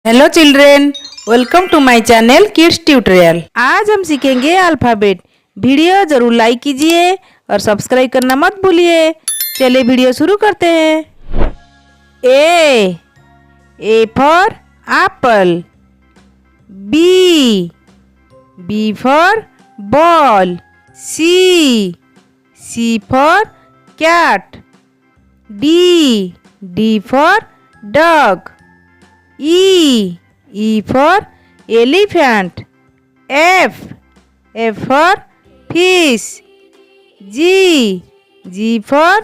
Hello children, welcome to my channel kids tutorial. आज हम सीखेंगे अल्फ़ाबेट। वीडियो जरूर लाइक कीजिए और सब्सक्राइब करना मत भूलिए। चलिए वीडियो शुरू करते हैं। A for apple. B for ball. C for cat. D for dog. E for elephant. F for fish. G for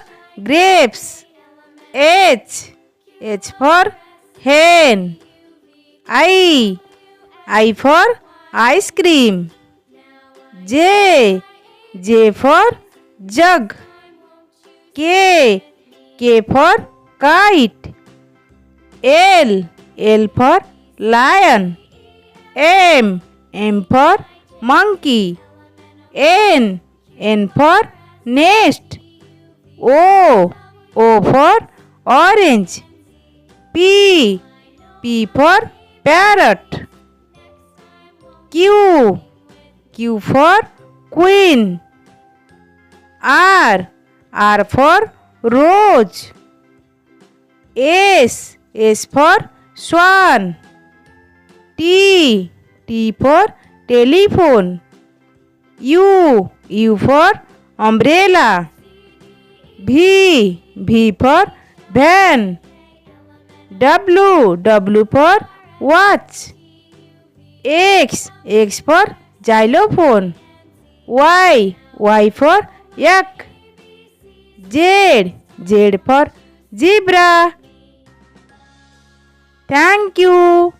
grapes. H for hen. I for ice cream. J for jug. K for kite. L for lion. M for monkey. N for nest. O for orange. P for parrot. Q for queen. R for rose. S for swan. T for telephone. U for umbrella. V for van. W for watch. X for xylophone. Y for yak. Z for zebra. Thank you.